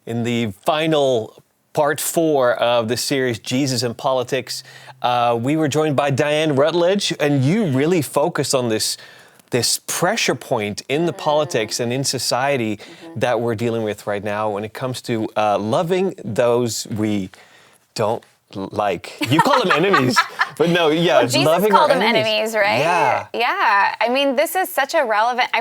in the final part 4 of the series, Jesus and Politics. We were joined by Diane Rutledge, and you really focused on this pressure point in the politics and in society that we're dealing with right now when it comes to loving those we don't like. You call them enemies, but no, yeah, well, Jesus loving called our them enemies, right? Yeah. Yeah. I mean, this is such a relevant,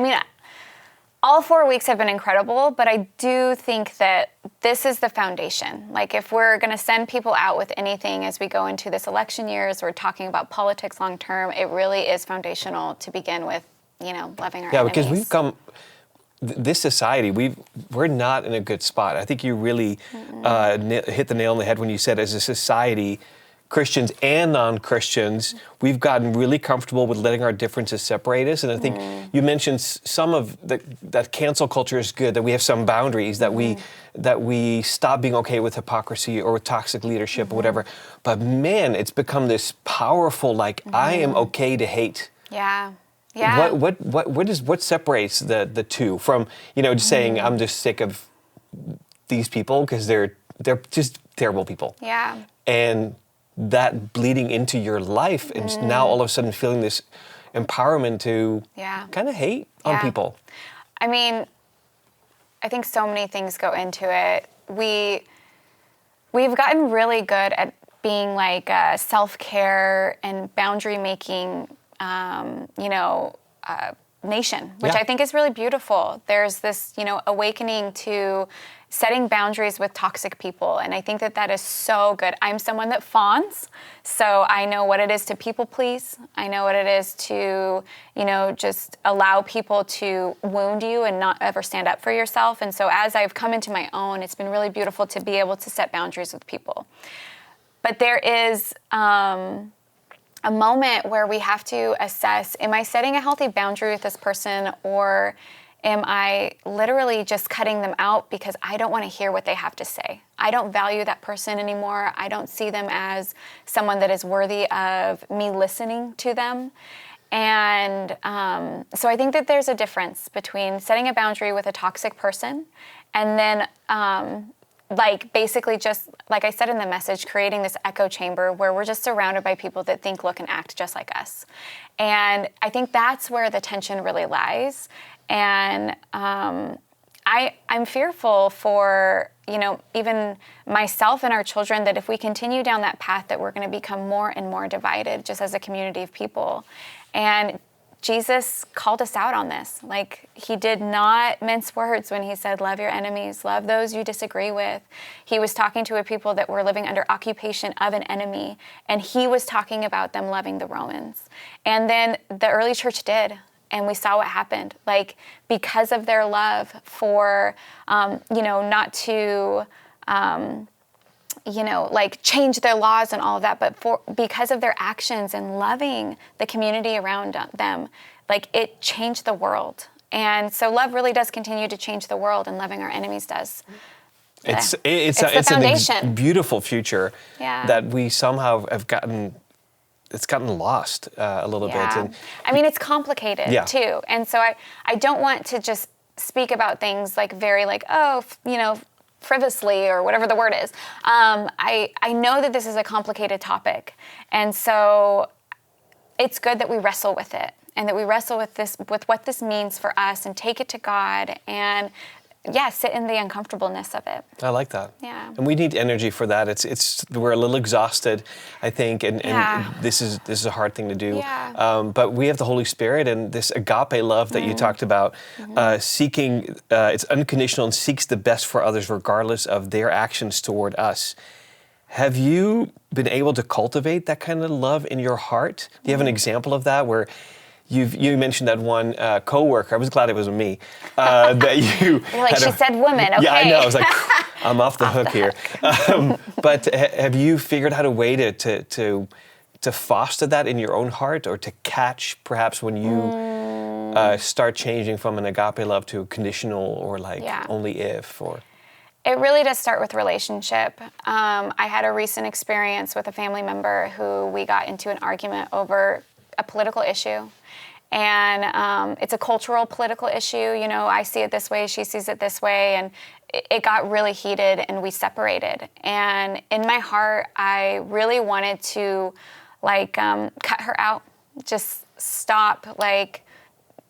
all 4 weeks have been incredible, but I do think that this is the foundation. Like, if we're going to send people out with anything as we go into this election year, as we're talking about politics long term, it really is foundational to begin with, loving our enemies. Yeah, because we've come, this society, we're not in a good spot. I think you really hit the nail on the head when you said, as a society, Christians and non-Christians, we've gotten really comfortable with letting our differences separate us. And I think you mentioned some of that cancel culture is good, that we have some boundaries, that we stop being okay with hypocrisy or with toxic leadership or whatever. But man, it's become this powerful, I am okay to hate. Yeah. Yeah. What separates the two from, just saying I'm just sick of these people because they're just terrible people. Yeah. And that bleeding into your life, and now all of a sudden feeling this empowerment to kind of hate on people. I mean, I think so many things go into it. We've gotten really good at being like self-care and boundary making, nation, which I think is really beautiful. There's this, awakening to setting boundaries with toxic people. And I think that is so good. I'm someone that fawns, so I know what it is to people please. I know what it is to, just allow people to wound you and not ever stand up for yourself. And so as I've come into my own, it's been really beautiful to be able to set boundaries with people. But there is a moment where we have to assess, am I setting a healthy boundary with this person, or am I literally just cutting them out because I don't want to hear what they have to say? I don't value that person anymore. I don't see them as someone that is worthy of me listening to them. And so I think that there's a difference between setting a boundary with a toxic person and then basically just, like I said in the message, creating this echo chamber where we're just surrounded by people that think, look, and act just like us. And I think that's where the tension really lies. And I'm fearful for, even myself and our children, that if we continue down that path, that we're going to become more and more divided just as a community of people. And Jesus called us out on this. He did not mince words when he said, love your enemies, love those you disagree with. He was talking to a people that were living under occupation of an enemy, and he was talking about them loving the Romans. And then the early church did, and we saw what happened. Because of their love for, not to, change their laws and all of that, but because of their actions and loving the community around them, it changed the world. And so love really does continue to change the world, and loving our enemies does. It's the foundation. A beautiful future that we somehow have gotten. It's gotten lost a little bit. And it's complicated too. And so I don't want to just speak about things very frivolously or whatever the word is. I know that this is a complicated topic. And so it's good that we wrestle with it, and that we wrestle with what this means for us, and take it to God, and sit in the uncomfortableness of it. I like that. Yeah. And we need energy for that. We're a little exhausted, I think, and this is a hard thing to do. Yeah. But we have the Holy Spirit and this agape love that you talked about, seeking, it's unconditional and seeks the best for others regardless of their actions toward us. Have you been able to cultivate that kind of love in your heart? Do you have an example of that where you mentioned that one coworker? I was glad it was me. That you. You're like, she said woman, okay. Yeah, I know. I was like, I'm off the hook here. But have you figured out a way to foster that in your own heart, or to catch perhaps when you start changing from an agape love to conditional, or only if, or? It really does start with relationship. I had a recent experience with a family member who we got into an argument over a political issue. And it's a cultural, political issue. You know, I see it this way, she sees it this way, and it got really heated, and we separated. And in my heart, I really wanted to, like, cut her out, just stop, like,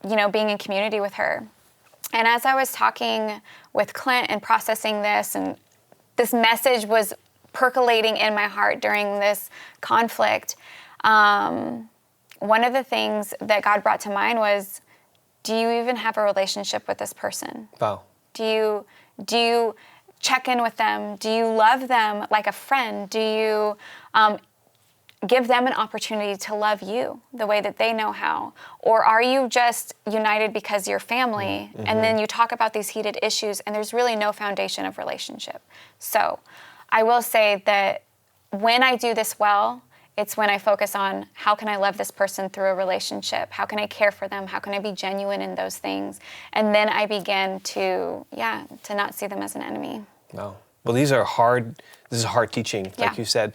you know, being in community with her. And as I was talking with Clint and processing this, and this message was percolating in my heart during this conflict, one of the things that God brought to mind was, do you even have a relationship with this person? Wow. Do you check in with them? Do you love them like a friend? Do you give them an opportunity to love you the way that they know how? Or are you just united because you're family, and then you talk about these heated issues and there's really no foundation of relationship? So I will say that when I do this well, it's when I focus on how can I love this person through a relationship? How can I care for them? How can I be genuine in those things? And then I begin to not see them as an enemy. Wow. Well, this is hard teaching, like you said.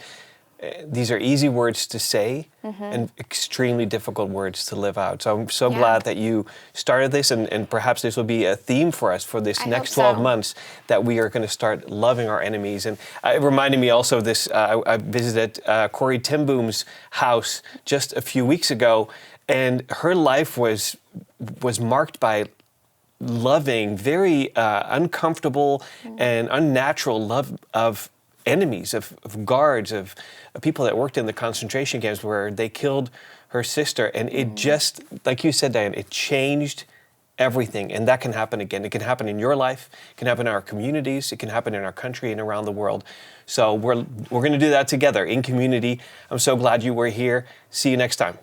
These are easy words to say and extremely difficult words to live out. So I'm so glad that you started this, and perhaps this will be a theme for us for this next 12 months, that we are going to start loving our enemies. And it reminded me also of this, I visited Corey Timboom's house just a few weeks ago, and her life was marked by loving, very uncomfortable and unnatural love of enemies, of guards, of people that worked in the concentration camps, where they killed her sister. And it just, like you said, Diane, it changed everything. And that can happen again. It can happen in your life. It can happen in our communities. It can happen in our country and around the world. So we're going to do that together in community. I'm so glad you were here. See you next time.